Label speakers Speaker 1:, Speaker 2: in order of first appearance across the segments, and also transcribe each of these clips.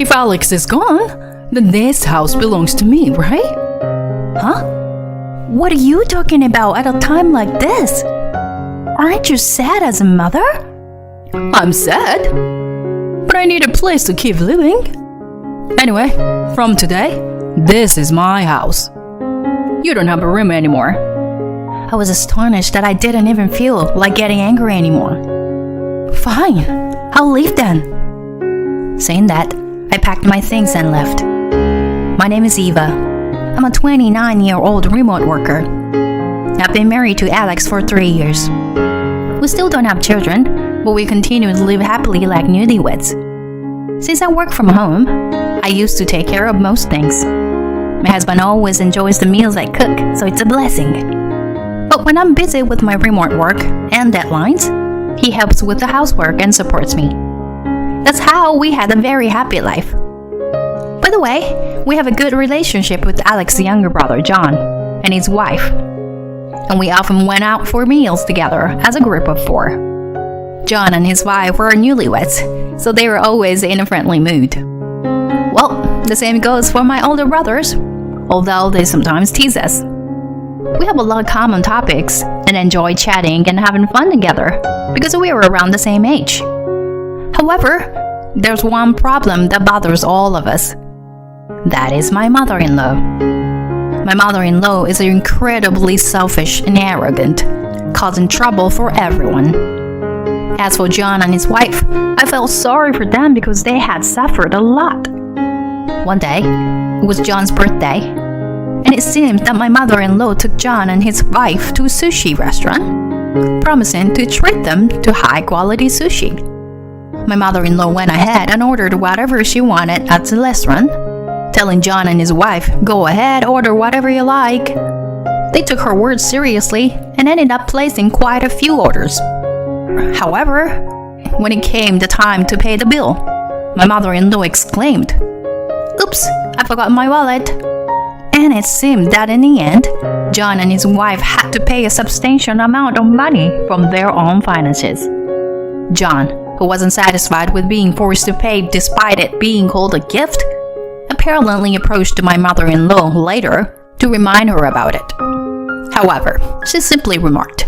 Speaker 1: If Alex is gone, then this house belongs to me, right?
Speaker 2: Huh? What are you talking about at a time like this? Aren't you sad as a mother?
Speaker 1: I'm sad, but I need a place to keep living. Anyway, from today, this is my house. You don't have a room anymore.
Speaker 2: I was astonished that I didn't even feel like getting angry anymore. Fine, I'll leave then. Saying that, I packed my things and left. My name is Eva. I'm a 29-year-old remote worker. I've been married to Alex for 3 years. We still don't have children, but we continue to live happily like newlyweds. Since I work from home, I used to take care of most things. My husband always enjoys the meals I cook, so it's a blessing. But when I'm busy with my remote work and deadlines, he helps with the housework and supports me. That's how we had a very happy life. By the way, we have a good relationship with Alex's younger brother, John, and his wife. And we often went out for meals together as a group of 4. John and his wife were newlyweds, so they were always in a friendly mood. Well, the same goes for my older brothers, although they sometimes tease us. We have a lot of common topics and enjoy chatting and having fun together because we were around the same age. However, there's one problem that bothers all of us. That is my mother-in-law. My mother-in-law is incredibly selfish and arrogant, causing trouble for everyone. As for John and his wife, I felt sorry for them because they had suffered a lot. One day, it was John's birthday, and it seemed that my mother-in-law took John and his wife to a sushi restaurant, promising to treat them to high-quality sushi. My mother-in-law went ahead and ordered whatever she wanted at the restaurant, telling John and his wife, "Go ahead, order whatever you like." They took her words seriously and ended up placing quite a few orders. However, when it came the time to pay the bill, my mother-in-law exclaimed, "Oops, I forgot my wallet." And it seemed that in the end, John and his wife had to pay a substantial amount of money from their own finances. John, who wasn't satisfied with being forced to pay despite it being called a gift, apparently approached my mother-in-law later to remind her about it. However, she simply remarked,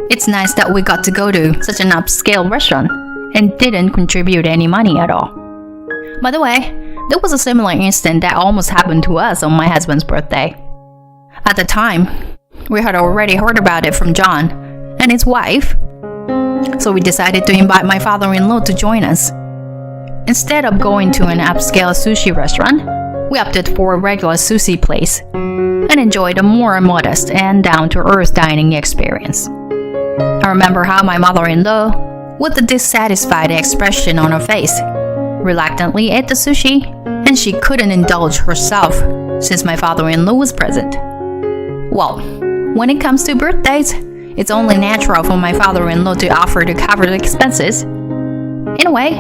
Speaker 2: "It's nice that we got to go to such an upscale restaurant," and didn't contribute any money at all. By the way, there was a similar incident that almost happened to us on my husband's birthday. At the time, we had already heard about it from John and his wife, so we decided to invite my father-in-law to join us. Instead of going to an upscale sushi restaurant, we opted for a regular sushi place and enjoyed a more modest and down-to-earth dining experience. I remember how my mother-in-law, with a dissatisfied expression on her face, reluctantly ate the sushi, and she couldn't indulge herself since my father-in-law was present. Well, when it comes to birthdays, it's only natural for my father-in-law to offer to cover the expenses. In a way,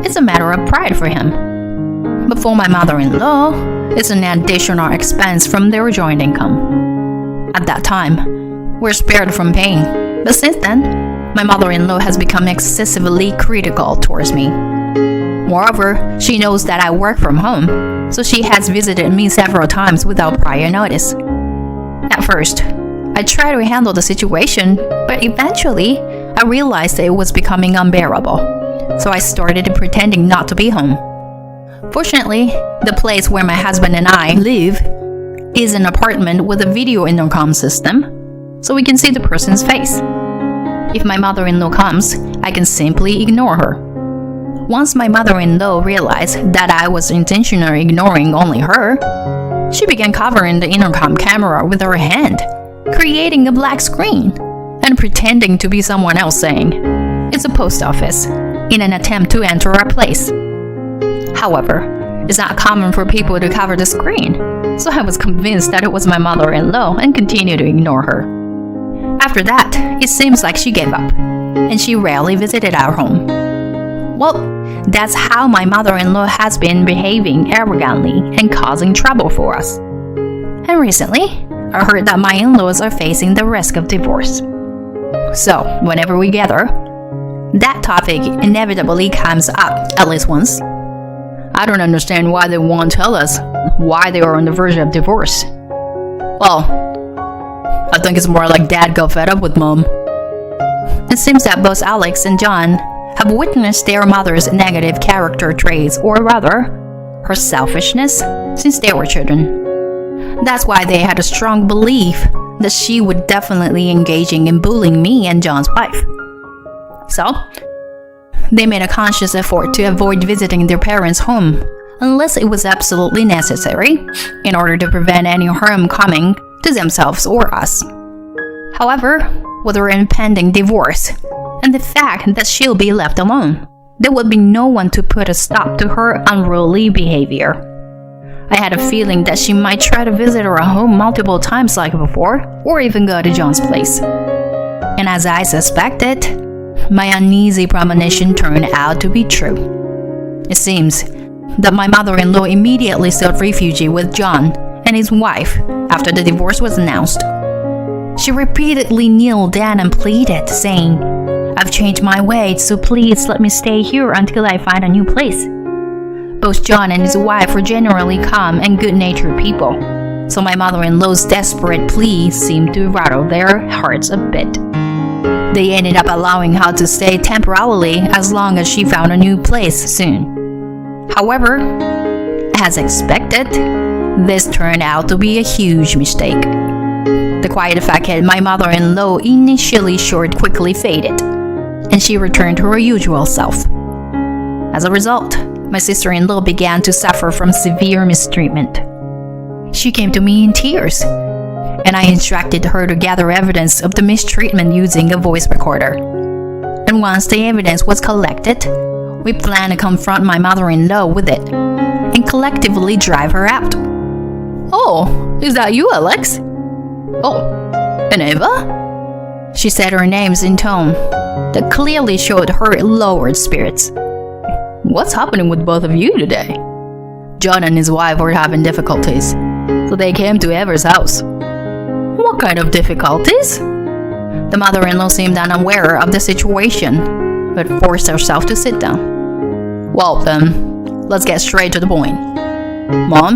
Speaker 2: it's a matter of pride for him. But for my mother-in-law, it's an additional expense from their joint income. At that time, we're spared from paying, but since then, my mother-in-law has become excessively critical towards me. Moreover, she knows that I work from home, so she has visited me several times without prior notice. At first, I tried to handle the situation, but eventually, I realized it was becoming unbearable, so I started pretending not to be home. Fortunately, the place where my husband and I live is an apartment with a video intercom system, so we can see the person's face. If my mother-in-law comes, I can simply ignore her. Once my mother-in-law realized that I was intentionally ignoring only her, she began covering the intercom camera with her hand, creating a black screen, and pretending to be someone else saying, "It's a post office," in an attempt to enter our place. However, it's not common for people to cover the screen, so I was convinced that it was my mother-in-law and continued to ignore her. After that, it seems like she gave up, and she rarely visited our home. Well, that's how my mother-in-law has been behaving arrogantly and causing trouble for us. And recently, I heard that my in-laws are facing the risk of divorce. So, whenever we gather, that topic inevitably comes up at least once.
Speaker 1: I don't understand why they won't tell us why they are on the verge of divorce. Well, I think it's more like Dad got fed up with Mom.
Speaker 2: It seems that both Alex and John have witnessed their mother's negative character traits, or rather, her selfishness, since they were children. That's why they had a strong belief that she would definitely engaging in bullying me and John's wife. So, they made a conscious effort to avoid visiting their parents' home unless it was absolutely necessary in order to prevent any harm coming to themselves or us. However, with her impending divorce and the fact that she'll be left alone, there would be no one to put a stop to her unruly behavior. I had a feeling that she might try to visit her home multiple times like before, or even go to John's place. And as I suspected, my uneasy premonition turned out to be true. It seems that my mother-in-law immediately sought refuge with John and his wife after the divorce was announced. She repeatedly kneeled down and pleaded, saying, "I've changed my ways, so please let me stay here until I find a new place." Both John and his wife were generally calm and good-natured people, so my mother-in-law's desperate plea seemed to rattle their hearts a bit. They ended up allowing her to stay temporarily as long as she found a new place soon. However, as expected, this turned out to be a huge mistake. The quiet facade my mother-in-law initially showed quickly faded, and she returned to her usual self. As a result, my sister-in-law began to suffer from severe mistreatment. She came to me in tears, and I instructed her to gather evidence of the mistreatment using a voice recorder. And once the evidence was collected, we planned to confront my mother-in-law with it and collectively drive her out.
Speaker 1: "Oh, is that you, Alex? Oh, and Eva?"
Speaker 2: She said her names in tone that clearly showed her lowered spirits.
Speaker 1: "What's happening with both of you today?" "John and his wife were having difficulties, so they came to Eva's house." "What kind of difficulties?"
Speaker 2: The mother-in-law seemed unaware of the situation, but forced herself to sit down.
Speaker 1: "Well then, let's get straight to the point. Mom,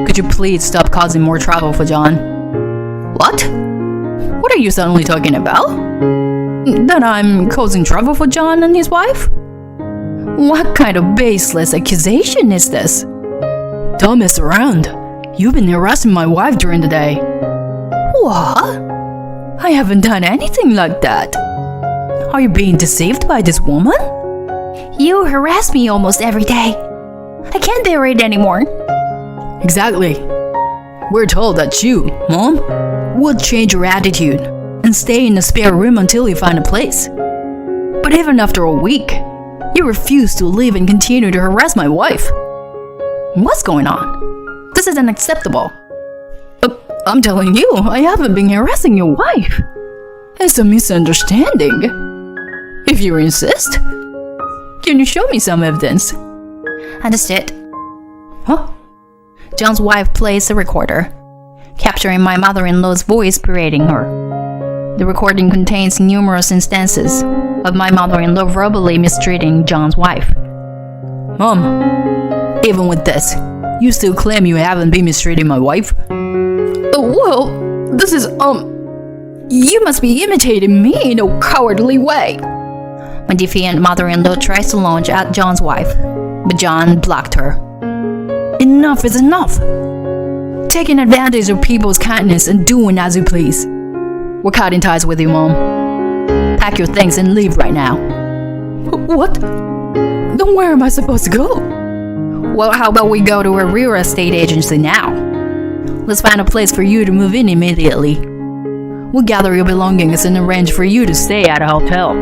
Speaker 1: could you please stop causing more trouble for John?" "What? What are you suddenly talking about? That I'm causing trouble for John and his wife? What kind of baseless accusation is this?" "Don't mess around. You've been harassing my wife during the day." "What? I haven't done anything like that. Are you being deceived by this woman?"
Speaker 2: "You harass me almost every day. I can't bear it anymore."
Speaker 1: "Exactly. We're told that you, Mom, would change your attitude and stay in the spare room until you find a place. But even after a week, you refuse to leave and continue to harass my wife. What's going on? This is unacceptable." "I'm telling you, I haven't been harassing your wife. It's a misunderstanding. If you insist, can you show me some evidence?"
Speaker 2: "Understood."
Speaker 1: "Huh?"
Speaker 2: John's wife plays the recorder, capturing my mother-in-law's voice berating her. The recording contains numerous instances of my mother-in-law verbally mistreating John's wife.
Speaker 1: "Mom, even with this, you still claim you haven't been mistreating my wife?" "Well, this is, you must be imitating me in a cowardly way."
Speaker 2: My defiant mother-in-law tries to launch at John's wife, but John blocked her.
Speaker 1: "Enough is enough. Taking advantage of people's kindness and doing as you please. We're cutting ties with you, Mom. Pack your things and leave right now." "What? Then where am I supposed to go?"
Speaker 2: "Well, how about we go to a real estate agency now? Let's find a place for you to move in immediately.
Speaker 1: We'll gather your belongings and arrange for you to stay at a hotel."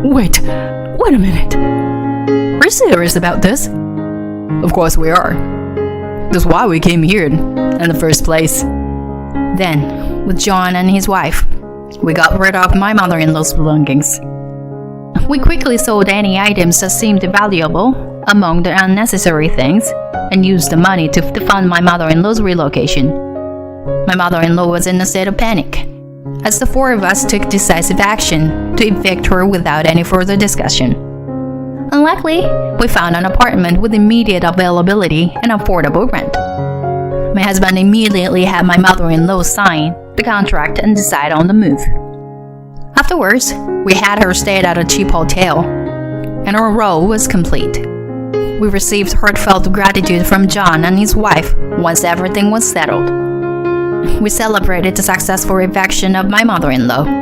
Speaker 1: Wait a minute. We're serious about this?" "Of course we are. That's why we came here in the first place."
Speaker 2: Then, with John and his wife, we got rid of my mother-in-law's belongings. We quickly sold any items that seemed valuable among the unnecessary things and used the money to fund my mother-in-law's relocation. My mother-in-law was in a state of panic, as the four of us took decisive action to evict her without any further discussion. Unluckily, we found an apartment with immediate availability and affordable rent. My husband immediately had my mother-in-law sign the contract and decide on the move. Afterwards, we had her stay at a cheap hotel, and our role was complete. We received heartfelt gratitude from John and his wife once everything was settled. We celebrated the successful eviction of my mother-in-law.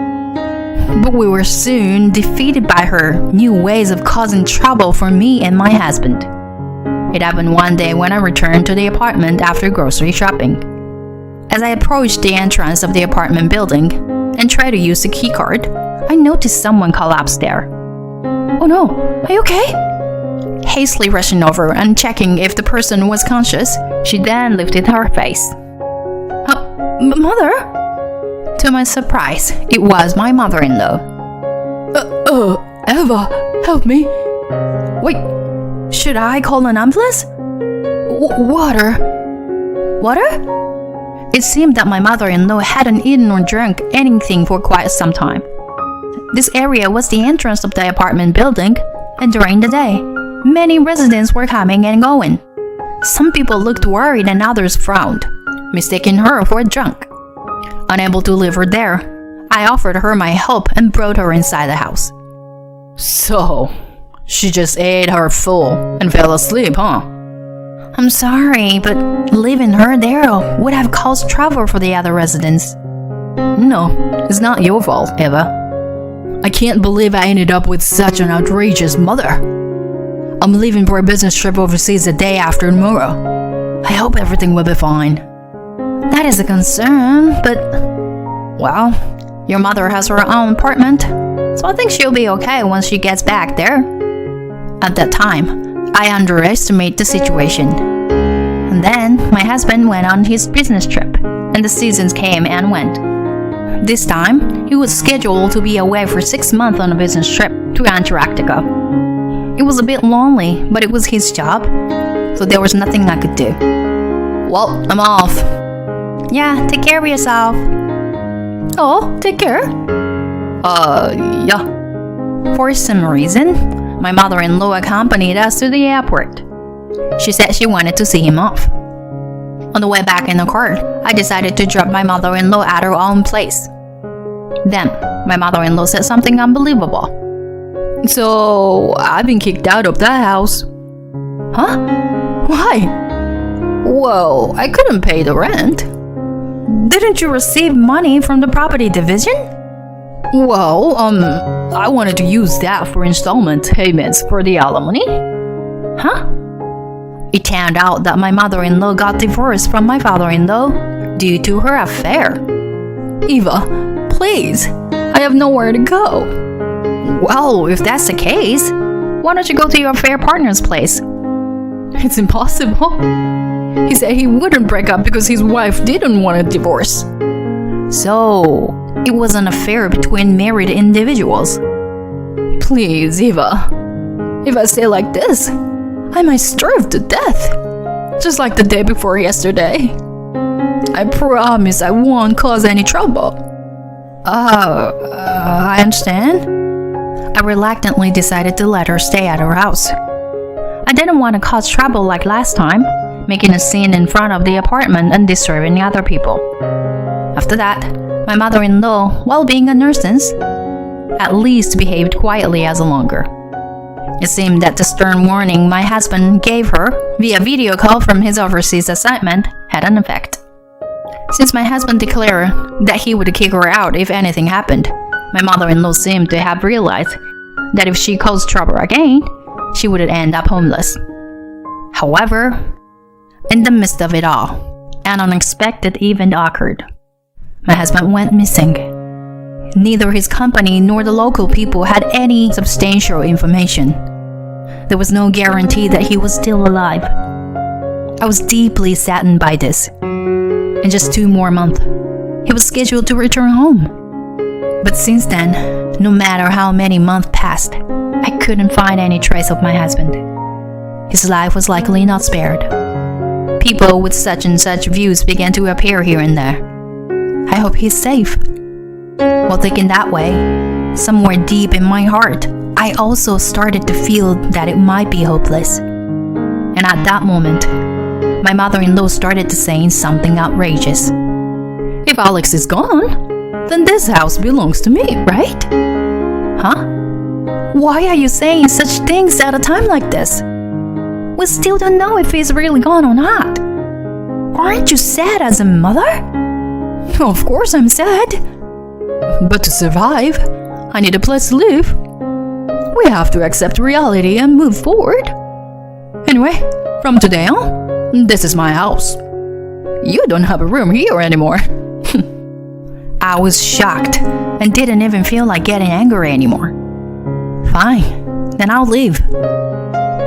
Speaker 2: But we were soon defeated by her new ways of causing trouble for me and my husband. It happened one day when I returned to the apartment after grocery shopping. As I approached the entrance of the apartment building and tried to use the key card, I noticed someone collapse there. "Oh no, are you okay?" Hastily rushing over and checking if the person was conscious, she then lifted her face. Mother?" To my surprise, it was my mother-in-law.
Speaker 1: Eva, help me.
Speaker 2: Wait, should I call an ambulance? Water? Water? It seemed that my mother-in-law hadn't eaten or drunk anything for quite some time. This area was the entrance of the apartment building, and during the day, many residents were coming and going. Some people looked worried and others frowned, mistaking her for a drunk. Unable to leave her there, I offered her my help and brought her inside the house.
Speaker 1: So, she just ate her full and fell asleep, huh?
Speaker 2: I'm sorry, but leaving her there would have caused trouble for the other residents.
Speaker 1: No, it's not your fault, Eva. I can't believe I ended up with such an outrageous mother. I'm leaving for a business trip overseas the day after tomorrow. I hope everything will be fine.
Speaker 2: That is a concern, but, well, your mother has her own apartment, so I think she'll be okay once she gets back there. At that time, I underestimated the situation. And then my husband went on his business trip, and the seasons came and went. This time, he was scheduled to be away for 6 months on a business trip to Antarctica. It was a bit lonely, but it was his job, so there was nothing I could do.
Speaker 1: Well, I'm off.
Speaker 2: Yeah, take care of yourself. Oh, take care.
Speaker 1: Yeah.
Speaker 2: For some reason, my mother-in-law accompanied us to the airport. She said she wanted to see him off. On the way back in the car, I decided to drop my mother-in-law at her own place. Then, my mother-in-law said something unbelievable.
Speaker 1: So, I've been kicked out of that house.
Speaker 2: Huh? Why?
Speaker 1: Well, I couldn't pay the rent.
Speaker 2: Didn't you receive money from the property division?
Speaker 1: Well, I wanted to use that for installment payments for the alimony.
Speaker 2: Huh? It turned out that my mother-in-law got divorced from my father-in-law due to her affair.
Speaker 1: Eva, please, I have nowhere to go.
Speaker 2: Well, if that's the case, why don't you go to your affair partner's place?
Speaker 1: It's impossible. He said he wouldn't break up because his wife didn't want a divorce.
Speaker 2: So, it was an affair between married individuals.
Speaker 1: Please, Eva. If I stay like this, I might starve to death. Just like the day before yesterday. I promise I won't cause any trouble.
Speaker 2: I understand. I reluctantly decided to let her stay at her house. I didn't want to cause trouble like last time, making a scene in front of the apartment and disturbing other people. After that, my mother-in-law, while being a nuisance, at least behaved quietly as longer. It seemed that the stern warning my husband gave her via video call from his overseas assignment had an effect. Since my husband declared that he would kick her out if anything happened, my mother-in-law seemed to have realized that if she caused trouble again, she would end up homeless. However, in the midst of it all, an unexpected event occurred. My husband went missing. Neither his company nor the local people had any substantial information. There was no guarantee that he was still alive. I was deeply saddened by this. In just 2 more months, he was scheduled to return home. But since then, no matter how many months passed, I couldn't find any trace of my husband. His life was likely not spared. People with such and such views began to appear here and there. I hope he's safe. While thinking that way, somewhere deep in my heart, I also started to feel that it might be hopeless. And at that moment, my mother-in-law started to say something outrageous.
Speaker 1: If Alex is gone, then this house belongs to me, right?
Speaker 2: Huh? Why are you saying such things at a time like this? We still don't know if he's really gone or not. Aren't you sad as a mother?
Speaker 1: Of course I'm sad. But to survive, I need a place to live. We have to accept reality and move forward. Anyway, from today on, this is my house. You don't have a room here anymore.
Speaker 2: I was shocked and didn't even feel like getting angry anymore. Fine, then I'll leave.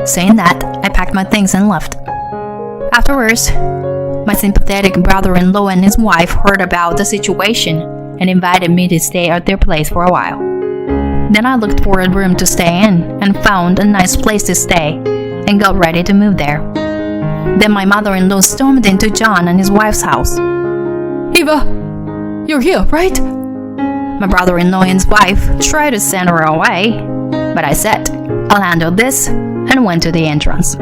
Speaker 2: Saying that, I packed my things and left. Afterwards, my sympathetic brother-in-law and his wife heard about the situation and invited me to stay at their place for a while. Then I looked for a room to stay in and found a nice place to stay and got ready to move there. Then my mother-in-law stormed into John and his wife's house.
Speaker 1: Eva, you're here, right?
Speaker 2: My brother-in-law and his wife tried to send her away, but I said, I'll handle this, and went to the entrance.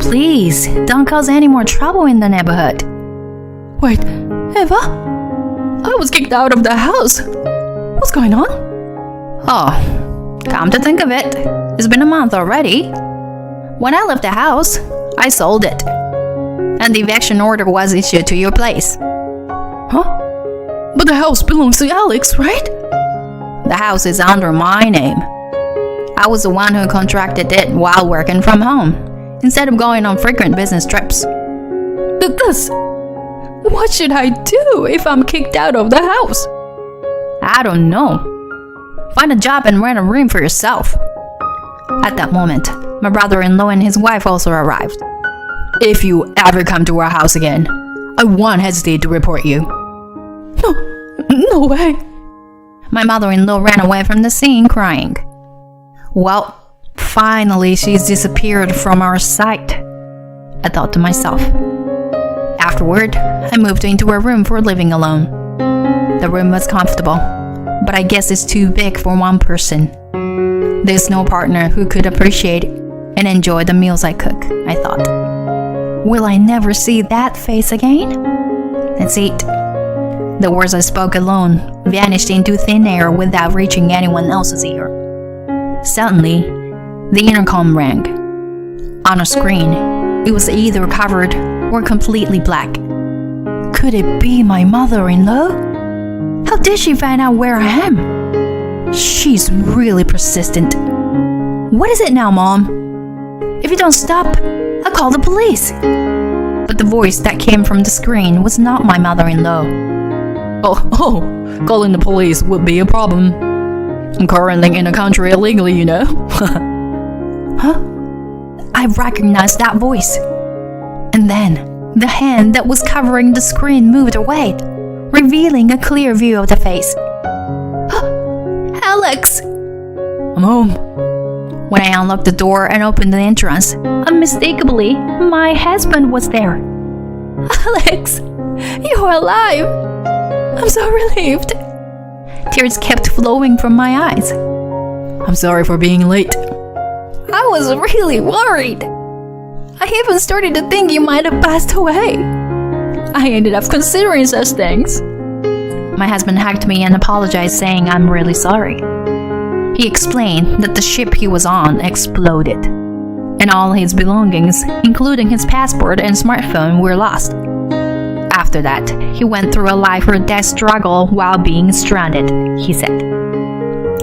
Speaker 2: Please, don't cause any more trouble in the neighborhood.
Speaker 1: Wait, Eva? I was kicked out of the house. What's going on?
Speaker 2: Oh, come to think of it, it's been a month already. When I left the house, I sold it, and the eviction order was issued to your place.
Speaker 1: Huh? But the house belongs to Alex, right?
Speaker 2: The house is under my name. I was the one who contracted it while working from home, instead of going on frequent business trips.
Speaker 1: But what should I do if I'm kicked out of the house?
Speaker 2: I don't know. Find a job and rent a room for yourself. At that moment, my brother-in-law and his wife also arrived.
Speaker 1: If you ever come to our house again, I won't hesitate to report you. No way.
Speaker 2: My mother-in-law ran away from the scene crying. Well, finally she's disappeared from our sight, I thought to myself. Afterward, I moved into a room for living alone. The room was comfortable, but I guess it's too big for one person. There's no partner who could appreciate and enjoy the meals I cook, I thought. Will I never see that face again? That's it. The words I spoke alone vanished into thin air without reaching anyone else's ear. Suddenly, the intercom rang. On a screen, it was either covered or completely black. Could it be my mother-in-law? How did she find out where I am? She's really persistent. What is it now, Mom? If you don't stop, I'll call the police. But the voice that came from the screen was not my mother-in-law.
Speaker 1: Oh, calling the police would be a problem. I'm currently in the country illegally, you know.
Speaker 2: Huh? I recognized that voice. And then, the hand that was covering the screen moved away, revealing a clear view of the face. Alex!
Speaker 1: I'm home.
Speaker 2: When I unlocked the door and opened the entrance, unmistakably, my husband was there.
Speaker 1: Alex, you're alive! I'm so relieved.
Speaker 2: Tears kept flowing from my eyes.
Speaker 1: I'm sorry for being late.
Speaker 2: I was really worried. I even started to think you might have passed away.
Speaker 1: I ended up considering such things.
Speaker 2: My husband hugged me and apologized, saying I'm really sorry. He explained that the ship he was on exploded, and all his belongings, including his passport and smartphone, were lost. After that, he went through a life or death struggle while being stranded, he said.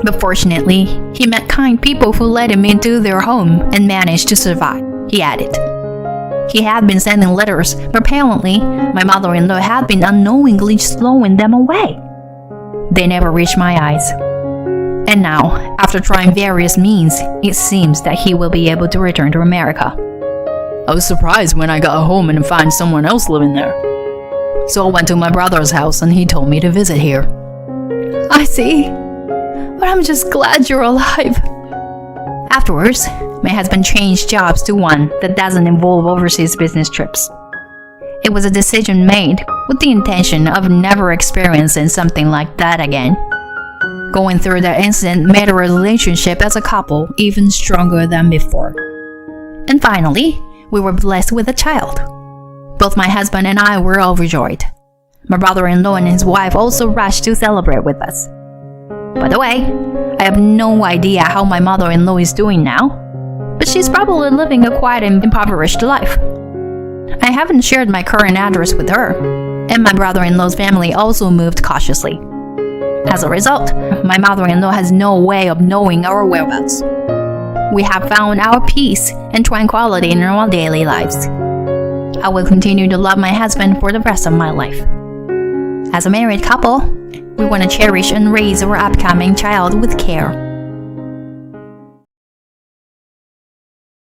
Speaker 2: But fortunately, he met kind people who let him into their home and managed to survive, he added. He had been sending letters, but apparently, my mother-in-law had been unknowingly stowing them away. They never reached my eyes. And now, after trying various means, it seems that he will be able to return to America.
Speaker 1: I was surprised when I got home and found someone else living there. So I went to my brother's house and he told me to visit here.
Speaker 2: I see. But I'm just glad you're alive. Afterwards, my husband changed jobs to one that doesn't involve overseas business trips. It was a decision made with the intention of never experiencing something like that again. Going through that incident made our relationship as a couple even stronger than before. And finally, we were blessed with a child. Both my husband and I were overjoyed. My brother-in-law and his wife also rushed to celebrate with us. By the way, I have no idea how my mother-in-law is doing now, but she's probably living a quiet and impoverished life. I haven't shared my current address with her, and my brother-in-law's family also moved cautiously. As a result, my mother-in-law has no way of knowing our whereabouts. We have found our peace and tranquility in our daily lives. I will continue to love my husband for the rest of my life. As a married couple, we want to cherish and raise our upcoming child with care.